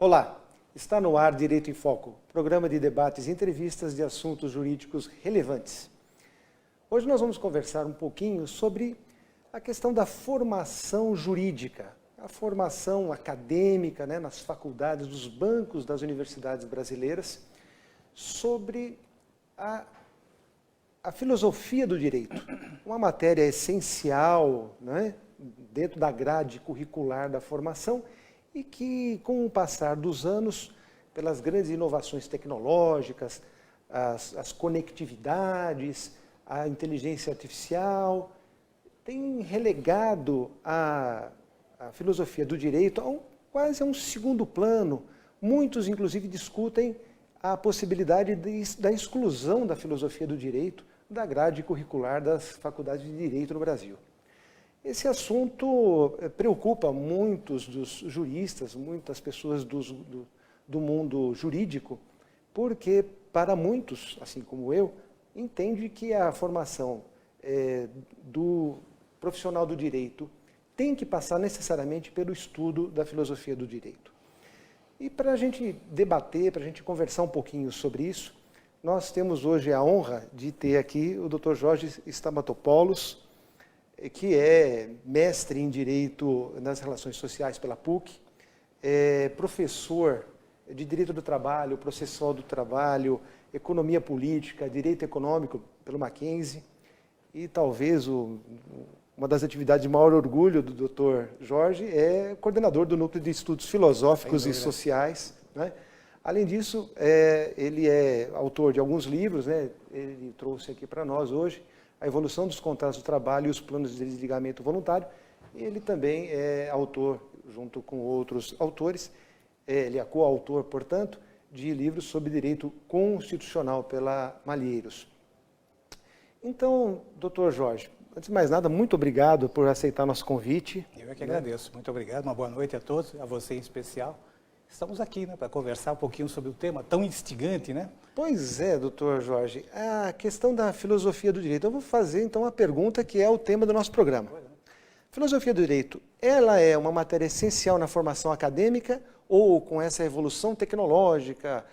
Olá, está no ar Direito em Foco, programa de debates e entrevistas de assuntos jurídicos relevantes. Hoje nós vamos conversar um pouquinho sobre a questão da formação jurídica, a formação acadêmica, nas faculdades, dos bancos das universidades brasileiras, sobre a filosofia do direito, uma matéria essencial, dentro da grade curricular da formação e que, com o passar dos anos, pelas grandes inovações tecnológicas, as conectividades, a inteligência artificial, tem relegado a filosofia do direito quase a um segundo plano. Muitos, inclusive, discutem a possibilidade da exclusão da filosofia do direito da grade curricular das faculdades de direito no Brasil. Esse assunto preocupa muitos dos juristas, muitas pessoas do mundo jurídico, porque para muitos, assim como eu, entende que a formação do profissional do direito tem que passar necessariamente pelo estudo da filosofia do direito. E para a gente debater, para a gente conversar um pouquinho sobre isso, nós temos hoje a honra de ter aqui o Dr. Jorge Stamatopoulos, que é mestre em Direito nas Relações Sociais pela PUC, é professor de Direito do Trabalho, Processual do Trabalho, Economia Política, Direito Econômico pelo Mackenzie, e talvez uma das atividades de maior orgulho do Dr. Jorge é coordenador do Núcleo de Estudos Filosóficos e Sociais. Além disso, ele é autor de alguns livros, ele trouxe aqui para nós hoje A Evolução dos Contratos de Trabalho e os Planos de Desligamento Voluntário, e ele também é autor, junto com outros autores, ele é coautor, portanto, de livros sobre direito constitucional pela Malheiros. Então, doutor Jorge, antes de mais nada, muito obrigado por aceitar nosso convite. Eu é que agradeço. Muito obrigado, uma boa noite a todos, a você em especial. Estamos aqui para conversar um pouquinho sobre o tema tão instigante, Pois é, doutor Jorge, a questão da filosofia do direito. Eu vou fazer, então, uma pergunta que é o tema do nosso programa. Filosofia do direito, ela é uma matéria essencial na formação acadêmica ou com essa evolução tecnológica,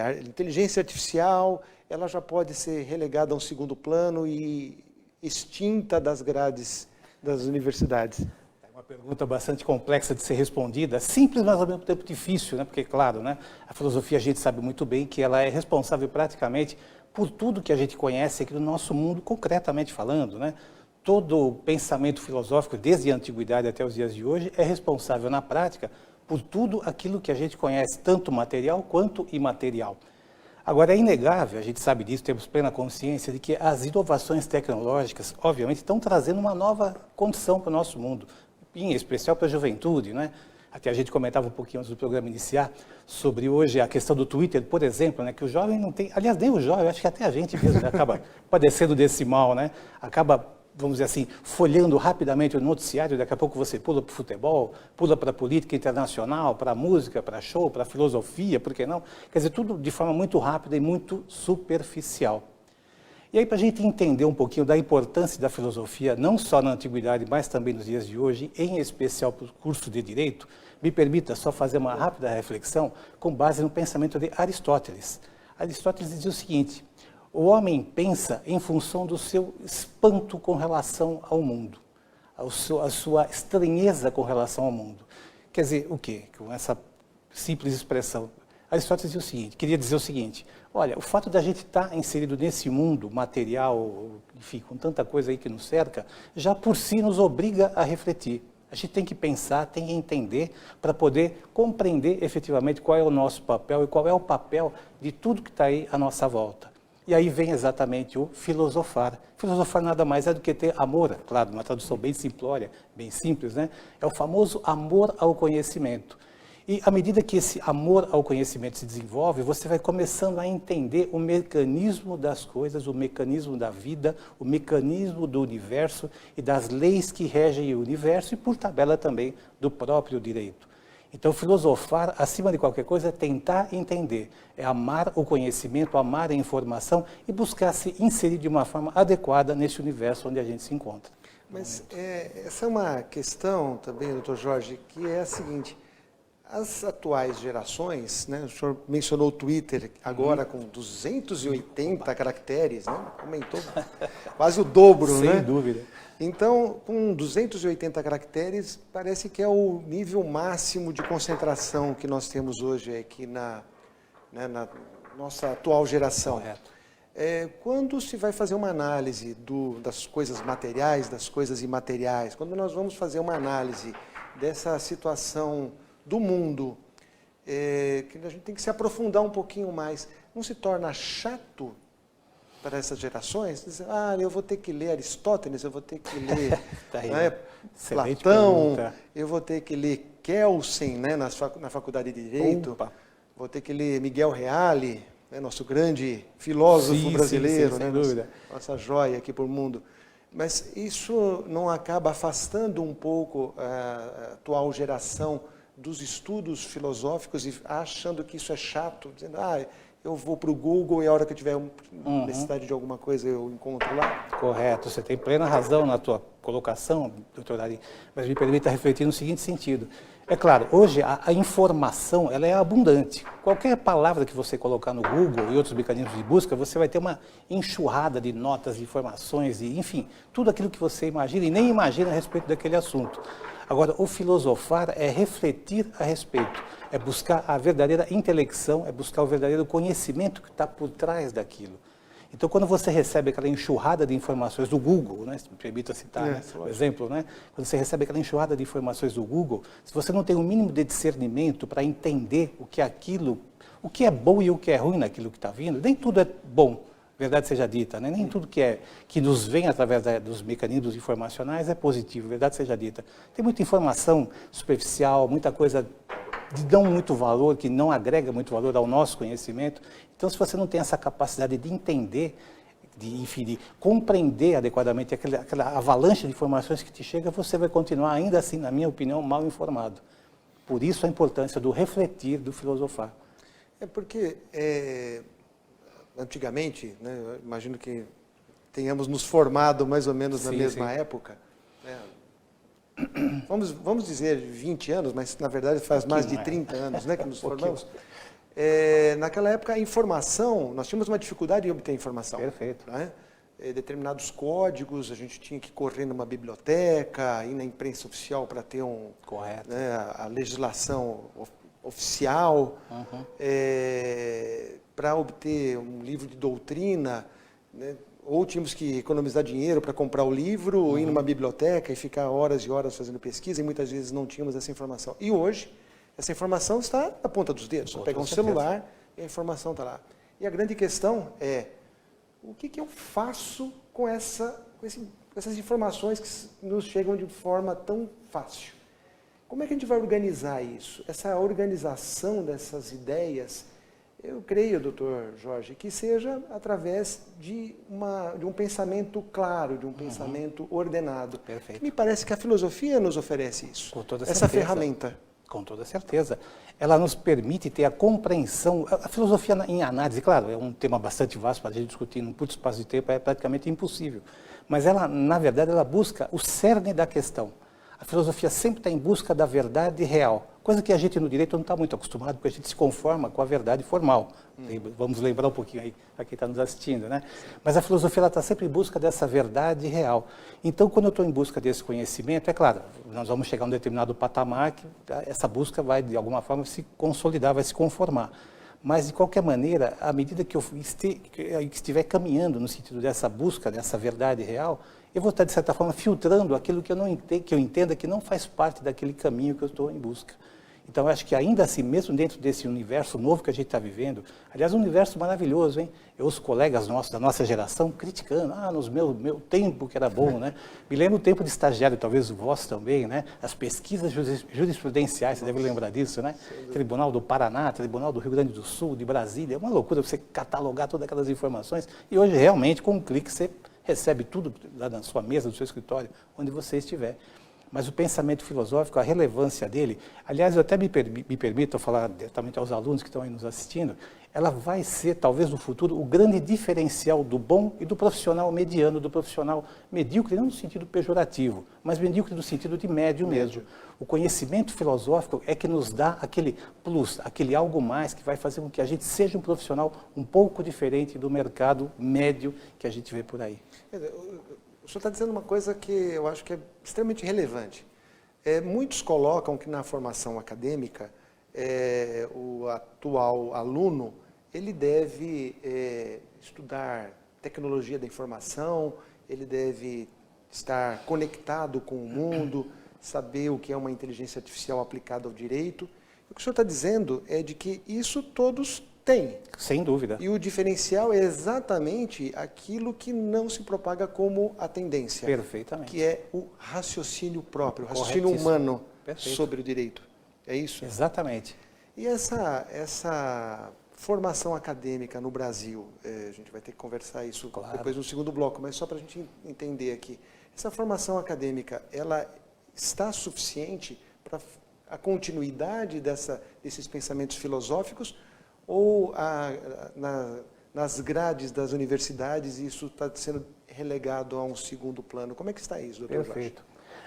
a inteligência artificial, ela já pode ser relegada a um segundo plano e extinta das grades das universidades? É uma pergunta bastante complexa de ser respondida, simples, mas ao mesmo tempo difícil, porque, claro, a filosofia a gente sabe muito bem que ela é responsável praticamente por tudo que a gente conhece aqui no nosso mundo, concretamente falando, Todo o pensamento filosófico, desde a antiguidade até os dias de hoje, é responsável na prática por tudo aquilo que a gente conhece, tanto material quanto imaterial. Agora, é inegável, a gente sabe disso, temos plena consciência de que as inovações tecnológicas, obviamente, estão trazendo uma nova condição para o nosso mundo, em especial para a juventude, Até a gente comentava um pouquinho antes do programa iniciar sobre hoje a questão do Twitter, por exemplo, que o jovem não tem, aliás, nem o jovem, acho que até a gente mesmo acaba padecendo desse mal, acaba, vamos dizer assim, folhando rapidamente o noticiário, daqui a pouco você pula para o futebol, pula para a política internacional, para a música, para show, para a filosofia, por que não? Quer dizer, tudo de forma muito rápida e muito superficial. E aí, para a gente entender um pouquinho da importância da filosofia, não só na antiguidade, mas também nos dias de hoje, em especial para o curso de Direito, me permita só fazer uma rápida reflexão com base no pensamento de Aristóteles. Aristóteles dizia o seguinte: o homem pensa em função do seu espanto com relação ao mundo, a sua estranheza com relação ao mundo. Quer dizer, o quê? Com essa simples expressão. Aristóteles queria dizer o seguinte: olha, o fato de a gente estar inserido nesse mundo material, enfim, com tanta coisa aí que nos cerca, já por si nos obriga a refletir. A gente tem que pensar, tem que entender para poder compreender efetivamente qual é o nosso papel e qual é o papel de tudo que está aí à nossa volta. E aí vem exatamente o filosofar. Filosofar nada mais é do que ter amor, claro, uma tradução bem simplória, bem simples, É o famoso amor ao conhecimento. E à medida que esse amor ao conhecimento se desenvolve, você vai começando a entender o mecanismo das coisas, o mecanismo da vida, o mecanismo do universo e das leis que regem o universo e, por tabela, também do próprio direito. Então, filosofar, acima de qualquer coisa, é tentar entender, é amar o conhecimento, amar a informação e buscar se inserir de uma forma adequada nesse universo onde a gente se encontra. Mas essa é uma questão também, doutor Jorge, que é a seguinte: as atuais gerações, né, o senhor mencionou o Twitter agora com 280 caracteres, né, aumentou quase o dobro, né? Sem dúvida. Então, com 280 caracteres, parece que é o nível máximo de concentração que nós temos hoje aqui na nossa atual geração. Correto. Quando se vai fazer uma análise das coisas materiais, das coisas imateriais, quando nós vamos fazer uma análise dessa situação do mundo, que a gente tem que se aprofundar um pouquinho mais, não se torna chato para essas gerações? Dizer, eu vou ter que ler Aristóteles, eu vou ter que ler Tá aí, né, Platão, eu vou ter que ler Kelsen, né, na Faculdade de Direito, Opa. vou ter que ler Miguel Reale, né, nosso grande filósofo brasileiro, sim, né, sem dúvida. nossa joia aqui para o mundo. Mas isso não acaba afastando um pouco a atual geração dos estudos filosóficos e achando que isso é chato, dizendo, eu vou para o Google e a hora que eu tiver necessidade de alguma coisa eu encontro lá? Correto, você tem plena razão na tua colocação, doutor Ari, mas me permita refletir no seguinte sentido. É claro, hoje a informação ela é abundante. Qualquer palavra que você colocar no Google e outros mecanismos de busca, você vai ter uma enxurrada de notas, de informações, e, enfim, tudo aquilo que você imagina e nem imagina a respeito daquele assunto. Agora, o filosofar é refletir a respeito, é buscar a verdadeira intelecção, é buscar o verdadeiro conhecimento que está por trás daquilo. Então, quando você recebe aquela enxurrada de informações do Google, né, se me permita citar o exemplo, né, quando você recebe aquela enxurrada de informações do Google, se você não tem um mínimo de discernimento para entender o que é aquilo, o que é bom e o que é ruim naquilo que está vindo, nem tudo é bom, verdade seja dita, né? Nem tudo que nos vem através dos mecanismos informacionais é positivo, verdade seja dita. Tem muita informação superficial, muita coisa de não muito valor, que não agrega muito valor ao nosso conhecimento. Então, se você não tem essa capacidade de entender, de compreender adequadamente aquela avalanche de informações que te chega, você vai continuar, ainda assim, na minha opinião, mal informado. Por isso a importância do refletir, do filosofar. Porque, antigamente, né, eu imagino que tenhamos nos formado mais ou menos na mesma época, né? Vamos dizer 20 anos, mas na verdade faz mais de 30 anos, né, que nos formamos. Naquela época a informação, nós tínhamos uma dificuldade em obter informação. Perfeito. Né? Determinados códigos, a gente tinha que correr numa biblioteca, ir na imprensa oficial para ter né, a legislação oficial, para obter um livro de doutrina, né? Ou tínhamos que economizar dinheiro para comprar o livro, ou ir numa biblioteca e ficar horas e horas fazendo pesquisa, e muitas vezes não tínhamos essa informação. E hoje, essa informação está na ponta dos dedos. Você pega um celular e a informação está lá. E a grande questão é, o que eu faço com essas informações que nos chegam de forma tão fácil? Como é que a gente vai organizar isso? Essa organização dessas ideias, eu creio, doutor Jorge, que seja através de um pensamento claro, de um pensamento ordenado. Perfeito. Me parece que a filosofia nos oferece isso, Com toda essa certeza. ferramenta. Com toda certeza. Ela nos permite ter a compreensão. A filosofia em análise, claro, é um tema bastante vasto para a gente discutir num curto espaço de tempo, é praticamente impossível. Mas ela, na verdade, ela busca o cerne da questão. A filosofia sempre está em busca da verdade real, coisa que a gente no direito não está muito acostumado, porque a gente se conforma com a verdade formal. Vamos lembrar um pouquinho aí para quem está nos assistindo, né? Mas a filosofia está sempre em busca dessa verdade real. Então, quando eu estou em busca desse conhecimento, é claro, nós vamos chegar a um determinado patamar que essa busca vai, de alguma forma, se consolidar, vai se conformar. Mas, de qualquer maneira, à medida que eu estiver caminhando no sentido dessa busca, dessa verdade real, eu vou estar, de certa forma, filtrando aquilo que eu entenda que não faz parte daquele caminho que eu estou em busca. Então, eu acho que ainda assim, mesmo dentro desse universo novo que a gente está vivendo, aliás, um universo maravilhoso, hein? Os colegas nossos, da nossa geração, criticando, no meu tempo que era bom, né? Me lembro o tempo de estagiário, talvez o vosso também, né? As pesquisas jurisprudenciais, você deve lembrar disso, né? Tribunal do Paraná, Tribunal do Rio Grande do Sul, de Brasília, é uma loucura você catalogar todas aquelas informações, e hoje, realmente, com um clique, você recebe tudo lá na sua mesa, no seu escritório, onde você estiver. Mas o pensamento filosófico, a relevância dele, aliás, eu até me permito falar diretamente aos alunos que estão aí nos assistindo, ela vai ser, talvez no futuro, o grande diferencial do bom e do profissional mediano, do profissional medíocre, não no sentido pejorativo, mas medíocre no sentido de médio mesmo. O conhecimento filosófico é que nos dá aquele plus, aquele algo mais que vai fazer com que a gente seja um profissional um pouco diferente do mercado médio que a gente vê por aí. O senhor está dizendo uma coisa que eu acho que é extremamente relevante. Muitos colocam que na formação acadêmica, o atual aluno, ele deve estudar tecnologia da informação, ele deve estar conectado com o mundo, saber o que é uma inteligência artificial aplicada ao direito. O que o senhor está dizendo é de que isso todos têm. Sem dúvida. E o diferencial é exatamente aquilo que não se propaga como a tendência. Perfeitamente. Que é o raciocínio próprio, o raciocínio humano sobre o direito. É isso? Exatamente. E essa formação acadêmica no Brasil, a gente vai ter que conversar isso depois no segundo bloco, mas só para a gente entender aqui. Essa formação acadêmica, ela está suficiente para a continuidade desses pensamentos filosóficos ou nas grades das universidades isso está sendo relegado a um segundo plano? Como é que está isso, doutor Jorge? Perfeito.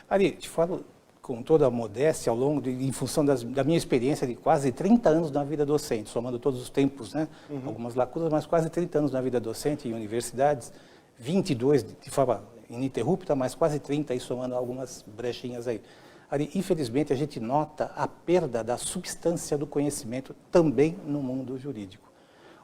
Ari, te falo com toda a modéstia, em função da minha experiência de quase 30 anos na vida docente, somando todos os tempos, né? Algumas lacunas, mas quase 30 anos na vida docente em universidades, 22 de forma ininterrupta, mas quase 30 aí somando algumas brechinhas aí. Ari, infelizmente, a gente nota a perda da substância do conhecimento também no mundo jurídico.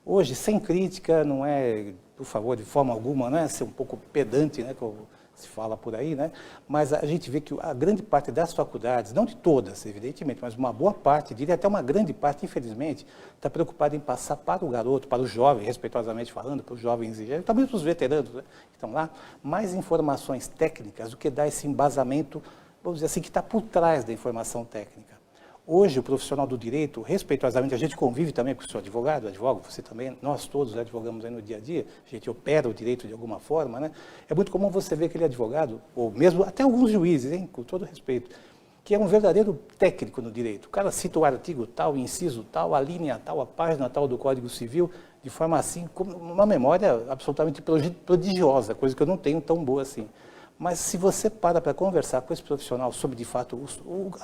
Hoje, sem crítica, não é, por favor, de forma alguma, não é ser um pouco pedante, né, como se fala por aí, né? Mas a gente vê que a grande parte das faculdades, não de todas, evidentemente, mas uma boa parte, diria até uma grande parte, infelizmente, está preocupada em passar para o garoto, para o jovem, respeitosamente falando, para os jovens e também para os veteranos, né, que estão lá, mais informações técnicas do que dar esse embasamento, vamos dizer assim, que está por trás da informação técnica. Hoje, o profissional do direito, respeitosamente, a gente convive também com o seu advogado, você também, nós todos advogamos aí no dia a dia, a gente opera o direito de alguma forma, né? É muito comum você ver aquele advogado, ou mesmo até alguns juízes, hein, com todo respeito, que é um verdadeiro técnico no direito. O cara cita o artigo tal, o inciso tal, a linha tal, a página tal do Código Civil, de forma assim, com uma memória absolutamente prodigiosa, coisa que eu não tenho tão boa assim. Mas se você para conversar com esse profissional sobre, de fato,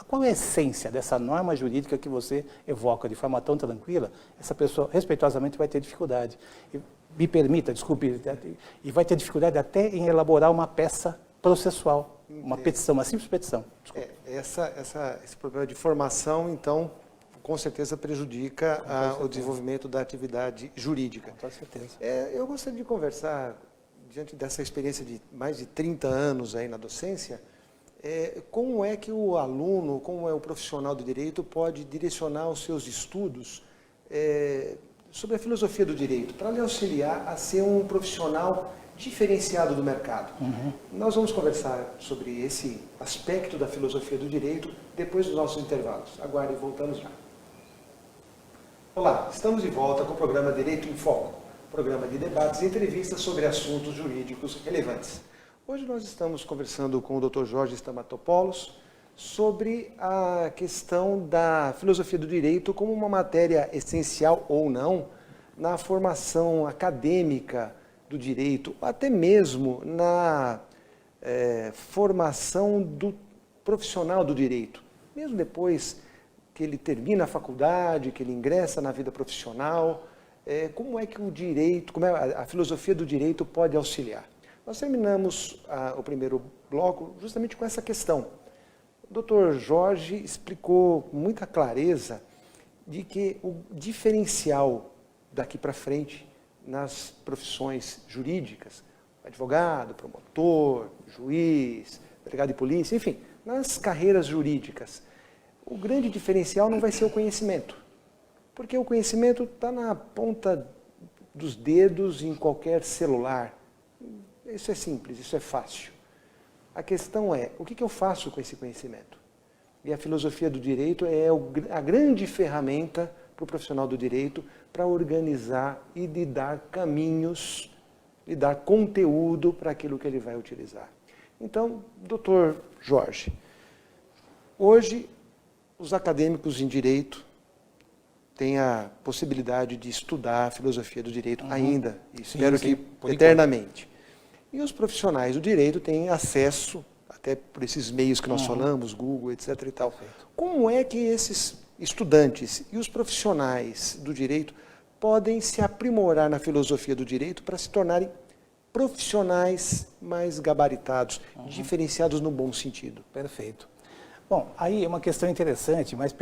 qual é a essência dessa norma jurídica que você evoca de forma tão tranquila, essa pessoa, respeitosamente, vai ter dificuldade. E, me permita, desculpe, e vai ter dificuldade até em elaborar uma peça processual, uma petição, uma simples petição. Esse problema de formação, então, com certeza prejudica o desenvolvimento da atividade jurídica. Com certeza. Eu gostaria de conversar, diante dessa experiência de mais de 30 anos aí na docência, como é que o aluno, como é o profissional do direito pode direcionar os seus estudos sobre a filosofia do direito, para lhe auxiliar a ser um profissional diferenciado do mercado. Nós vamos conversar sobre esse aspecto da filosofia do direito depois dos nossos intervalos. Aguarde, voltamos já. Olá, estamos de volta com o programa Direito em Foco, programa de debates e entrevistas sobre assuntos jurídicos relevantes. Hoje nós estamos conversando com o Dr. Jorge Stamatopoulos sobre a questão da filosofia do direito como uma matéria essencial ou não na formação acadêmica do direito, até mesmo na formação do profissional do direito, mesmo depois que ele termina a faculdade, que ele ingressa na vida profissional. Como é que o direito, como a filosofia do direito pode auxiliar? Nós terminamos o primeiro bloco justamente com essa questão. O Dr. Jorge explicou com muita clareza de que o diferencial daqui para frente nas profissões jurídicas, advogado, promotor, juiz, delegado de polícia, enfim, nas carreiras jurídicas, o grande diferencial não vai ser o conhecimento. Porque o conhecimento está na ponta dos dedos em qualquer celular. Isso é simples, isso é fácil. A questão é, o que eu faço com esse conhecimento? E a filosofia do direito é a grande ferramenta para o profissional do direito para organizar e lhe dar caminhos, lhe dar conteúdo para aquilo que ele vai utilizar. Então, doutor Jorge, Hoje, os acadêmicos em direito têm a possibilidade de estudar a filosofia do direito ainda, e espero que eternamente. E os profissionais do direito têm acesso, até por esses meios que nós falamos, Google, etc. e tal. Como é que esses estudantes e os profissionais do direito podem se aprimorar na filosofia do direito para se tornarem profissionais mais gabaritados, diferenciados no bom sentido? Perfeito. Bom, aí é uma questão interessante, mas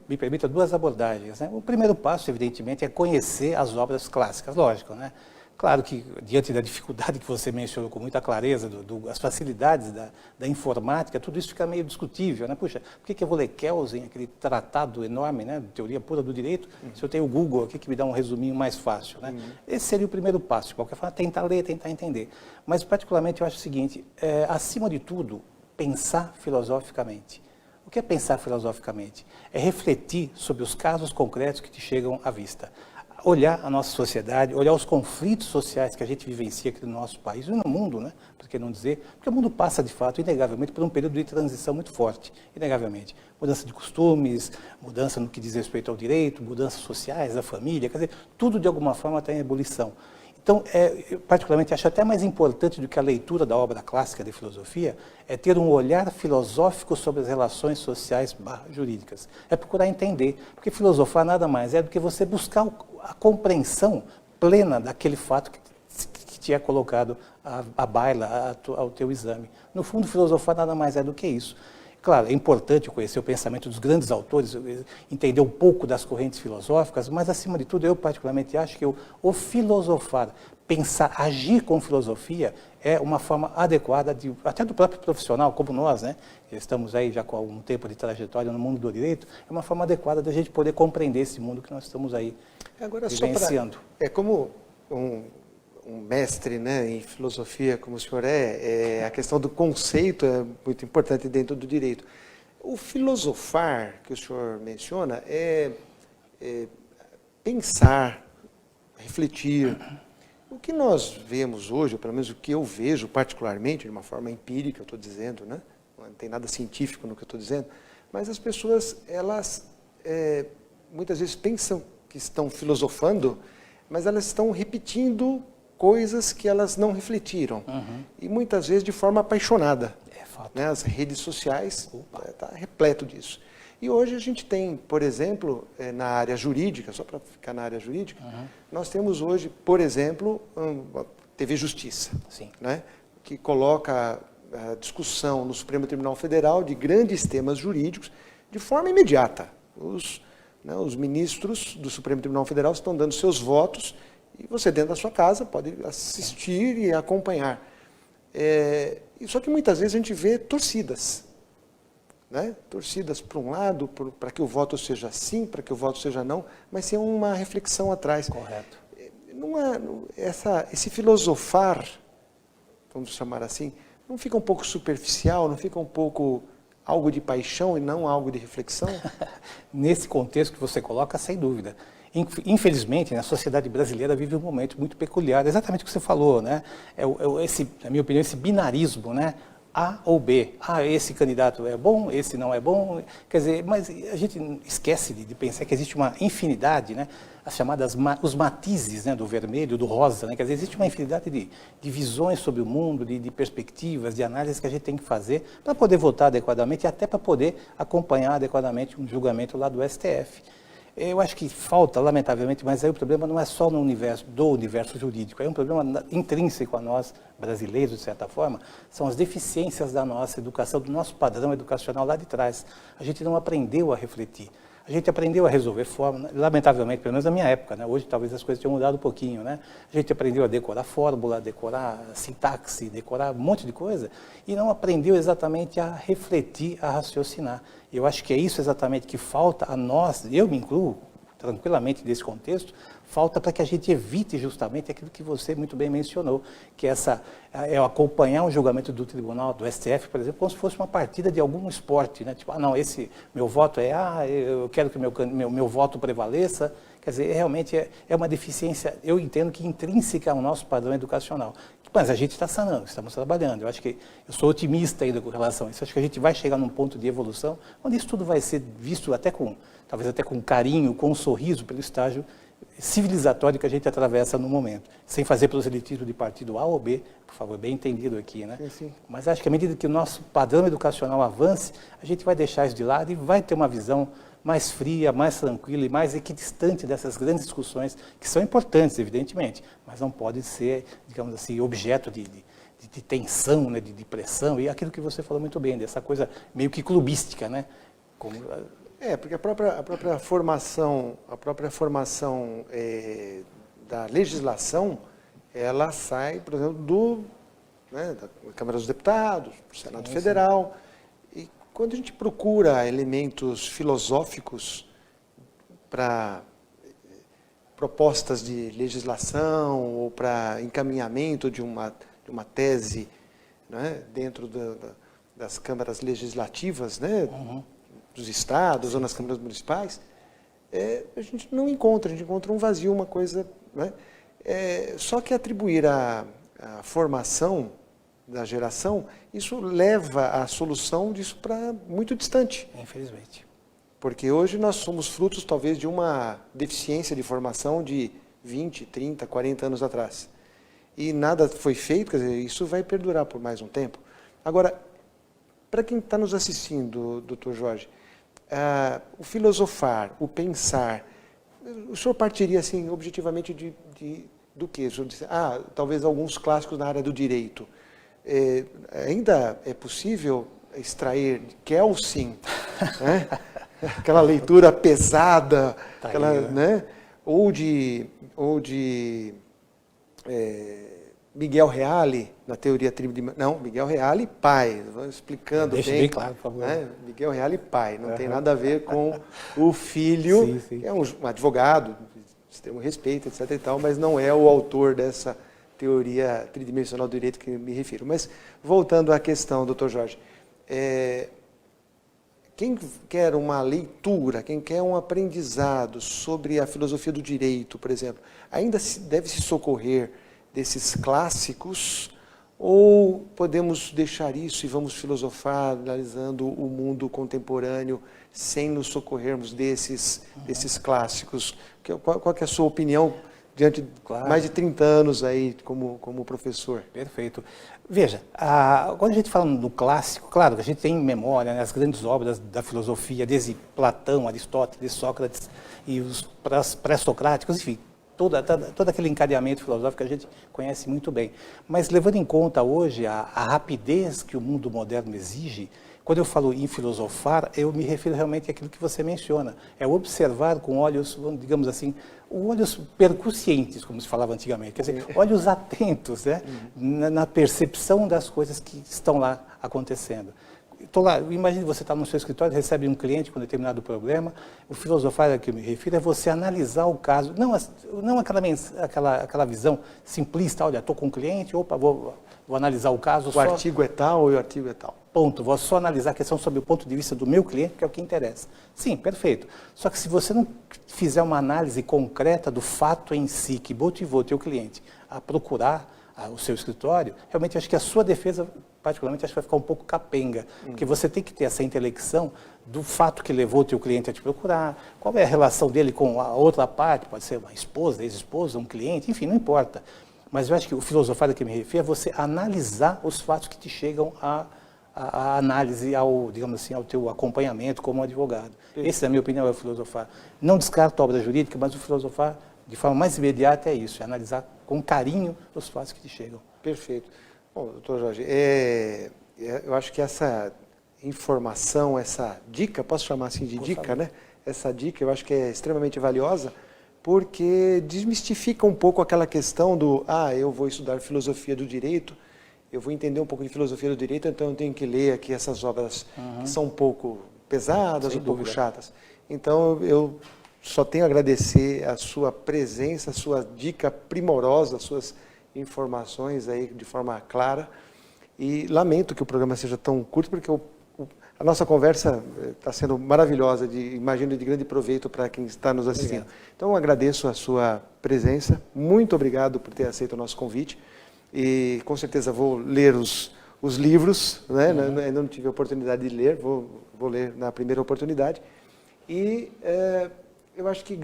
me permita duas abordagens, né? O primeiro passo, evidentemente, é conhecer as obras clássicas, lógico, né? Claro que, diante da dificuldade que você mencionou com muita clareza, as facilidades da informática, tudo isso fica meio discutível, né? Puxa, por que eu vou ler Kelsen, aquele tratado enorme, né, de teoria pura do direito, se eu tenho o Google aqui que me dá um resuminho mais fácil, né? Esse seria o primeiro passo, de qualquer forma, tentar ler, tentar entender. Mas, particularmente, eu acho o seguinte, acima de tudo, pensar filosoficamente. O que é pensar filosoficamente? É refletir sobre os casos concretos que te chegam à vista. Olhar a nossa sociedade, olhar os conflitos sociais que a gente vivencia aqui no nosso país e no mundo, né? Por que não dizer? Porque o mundo passa, de fato, inegavelmente, por um período de transição muito forte, inegavelmente. Mudança de costumes, mudança no que diz respeito ao direito, mudanças sociais, da família, quer dizer, tudo de alguma forma está em ebulição. Então, eu particularmente acho até mais importante do que a leitura da obra clássica de filosofia, é ter um olhar filosófico sobre as relações sociais jurídicas. É procurar entender, porque filosofar nada mais é do que você buscar a compreensão plena daquele fato que te é colocado à baila, ao teu exame. No fundo, filosofar nada mais é do que isso. Claro, é importante conhecer o pensamento dos grandes autores, entender um pouco das correntes filosóficas, mas, acima de tudo, eu particularmente acho que o filosofar, pensar, agir com filosofia, é uma forma adequada, até do próprio profissional, como nós, né? Estamos aí já com algum tempo de trajetória no mundo do direito, é uma forma adequada da gente poder compreender esse mundo que nós estamos aí vivenciando. É como um mestre, né, em filosofia, como o senhor a questão do conceito é muito importante dentro do direito. O filosofar que o senhor menciona é pensar, refletir. O que nós vemos hoje, ou pelo menos o que eu vejo particularmente, de uma forma empírica, eu estou dizendo, né, não tem nada científico no que eu estou dizendo, mas as pessoas, elas muitas vezes pensam que estão filosofando, mas elas estão repetindo coisas que elas não refletiram. E muitas vezes de forma apaixonada. É fato. Né? As redes sociais está repleto disso. E hoje a gente tem, por exemplo, na área jurídica, só para ficar na área jurídica, nós temos hoje, por exemplo, a TV Justiça, né? Que coloca a discussão no Supremo Tribunal Federal de grandes temas jurídicos de forma imediata. Os ministros do Supremo Tribunal Federal estão dando seus votos e você, dentro da sua casa, pode assistir e acompanhar. Só que muitas vezes a gente vê torcidas. Né? Torcidas para um lado, para que o voto seja sim, para que o voto seja não, mas sem uma reflexão atrás. Correto. Esse filosofar, vamos chamar assim, não fica um pouco superficial, não fica um pouco algo de paixão e não algo de reflexão? Nesse contexto que você coloca, sem dúvida. Infelizmente, a sociedade brasileira vive um momento muito peculiar, exatamente o que você falou, né? Na minha opinião, esse binarismo, né? A ou B. Esse candidato é bom, esse não é bom. Quer dizer, mas a gente esquece de pensar que existe uma infinidade, né? As chamadas os matizes, né? Do vermelho, do rosa, né? Quer dizer, existe uma infinidade de visões sobre o mundo, de perspectivas, de análises que a gente tem que fazer para poder votar adequadamente e até para poder acompanhar adequadamente um julgamento lá do STF. Eu acho que falta, lamentavelmente, mas aí o problema não é só no universo jurídico, é um problema intrínseco a nós, brasileiros, de certa forma, são as deficiências da nossa educação, do nosso padrão educacional lá de trás. A gente não aprendeu a refletir, a gente aprendeu a resolver fórmula, lamentavelmente, pelo menos na minha época, né? Hoje talvez as coisas tenham mudado um pouquinho, né? A gente aprendeu a decorar fórmula, decorar sintaxe, decorar um monte de coisa, e não aprendeu exatamente a refletir, a raciocinar. Eu acho que é isso exatamente que falta a nós, eu me incluo tranquilamente nesse contexto, falta para que a gente evite justamente aquilo que você muito bem mencionou, que é acompanhar um julgamento do tribunal, do STF, por exemplo, como se fosse uma partida de algum esporte, né? Tipo, não, esse meu voto eu quero que meu voto prevaleça. Quer dizer, realmente é uma deficiência, eu entendo que intrínseca ao nosso padrão educacional. Mas a gente está sanando, estamos trabalhando. Eu acho que eu sou otimista ainda com relação a isso. Acho que a gente vai chegar num ponto de evolução onde isso tudo vai ser visto até talvez até com carinho, com um sorriso pelo estágio civilizatório que a gente atravessa no momento, sem fazer proselitismo de partido A ou B, por favor, bem entendido aqui, né? Sim. Mas acho que à medida que o nosso padrão educacional avance, a gente vai deixar isso de lado e vai ter uma visão mais fria, mais tranquila e mais equidistante dessas grandes discussões, que são importantes, evidentemente, mas não podem ser, digamos assim, objeto de tensão, né, de pressão, e aquilo que você falou muito bem, dessa coisa meio que clubística, né? Porque a própria formação da legislação, ela sai, por exemplo, da Câmara dos Deputados, do Senado Federal. E quando a gente procura elementos filosóficos para propostas de legislação ou para encaminhamento de uma tese, né, dentro das câmaras legislativas, né, dos estados ou nas câmaras municipais, a gente não encontra, a gente encontra um vazio, uma coisa, né? Só que atribuir a formação da geração, isso leva a solução disso para muito distante. Infelizmente. Porque hoje nós somos frutos, talvez, de uma deficiência de formação de 20, 30, 40 anos atrás. E nada foi feito, quer dizer, isso vai perdurar por mais um tempo. Agora, para quem está nos assistindo, doutor Jorge, o filosofar, o pensar, o senhor partiria, assim, objetivamente do quê? O senhor disse, talvez alguns clássicos na área do direito. Ainda é possível extrair Kelsen, né? Aquela leitura pesada, né? ou de Miguel Reale, na teoria tríplice. Não, Miguel Reale, pai. Explicando bem claro, por favor. Né? Miguel Reale, pai. Não tem nada a ver com o filho, sim. que é um advogado, extremo respeito, etc. e tal, mas não é o autor dessa teoria tridimensional do direito que me refiro. Mas, voltando à questão, doutor Jorge, quem quer uma leitura, quem quer um aprendizado sobre a filosofia do direito, por exemplo, ainda deve se socorrer desses clássicos, ou podemos deixar isso e vamos filosofar analisando o mundo contemporâneo sem nos socorrermos desses clássicos? Qual que é a sua opinião diante de mais de 30 anos aí como professor? Perfeito. Veja, quando a gente fala no clássico, claro, a gente tem em memória, né, as grandes obras da filosofia, desde Platão, Aristóteles, Sócrates e os pré-socráticos, enfim, todo aquele encadeamento filosófico que a gente conhece muito bem. Mas levando em conta hoje a rapidez que o mundo moderno exige, quando eu falo em filosofar, eu me refiro realmente àquilo que você menciona. É observar com olhos, digamos assim, olhos percussientes, como se falava antigamente. Quer dizer, olhos atentos, né? Na percepção das coisas que estão lá acontecendo. Imagine você estar no seu escritório, recebe um cliente com determinado problema. O filosofar a que eu me refiro é você analisar o caso, não aquela visão simplista, olha, estou com um cliente, vou analisar o caso. O artigo é tal e o artigo é tal. Ponto. Vou só analisar a questão sob o ponto de vista do meu cliente, que é o que interessa. Sim, perfeito. Só que se você não fizer uma análise concreta do fato em si que motivou o teu cliente a procurar o seu escritório, realmente acho que a sua defesa, particularmente, acho que vai ficar um pouco capenga, porque você tem que ter essa intelecção do fato que levou o teu cliente a te procurar, qual é a relação dele com a outra parte, pode ser uma esposa, ex-esposa, um cliente, enfim, não importa. Mas eu acho que o filosofar a que me refiro é você analisar os fatos que te chegam a análise, digamos assim, ao teu acompanhamento como advogado. Esse, na minha opinião, é o filosofar. Não descarto a obra jurídica, mas o filosofar, de forma mais imediata, é isso, é analisar com carinho os fatos que te chegam. Perfeito. Bom, doutor Jorge, eu acho que essa informação, essa dica, posso chamar assim de dica, né? Essa dica eu acho que é extremamente valiosa, porque desmistifica um pouco aquela questão do, eu vou estudar filosofia do direito, eu vou entender um pouco de filosofia do direito, então eu tenho que ler aqui essas obras que são um pouco pesadas, um pouco chatas. Então eu só tenho a agradecer a sua presença, a sua dica primorosa, as suas informações aí de forma clara. E lamento que o programa seja tão curto, porque a nossa conversa está sendo maravilhosa, imagino de grande proveito para quem está nos assistindo. Obrigado. Então eu agradeço a sua presença, muito obrigado por ter aceito o nosso convite. e com certeza vou ler os livros, né? Ainda não tive a oportunidade de ler, vou ler na primeira oportunidade. E eu acho que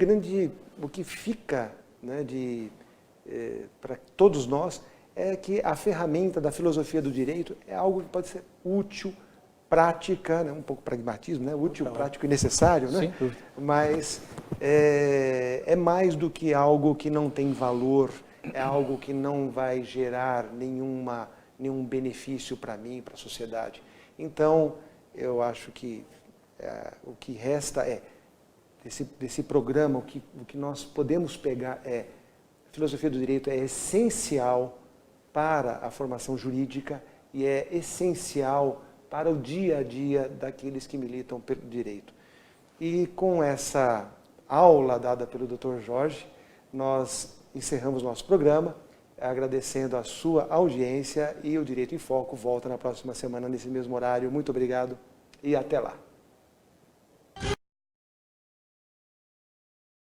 o que fica, né, para todos nós é que a ferramenta da filosofia do direito é algo que pode ser útil, prática, né, um pouco pragmatismo, né, útil, prático e necessário, né? Sim. Mas é mais do que algo que não tem valor, é algo que não vai gerar nenhum benefício para mim, para a sociedade. Então, eu acho que o que resta desse programa, o que nós podemos pegar a filosofia do direito é essencial para a formação jurídica e é essencial para o dia a dia daqueles que militam pelo direito. E com essa aula dada pelo Dr. Jorge, nós encerramos nosso programa, agradecendo a sua audiência, e o Direito em Foco volta na próxima semana nesse mesmo horário. Muito obrigado e até lá.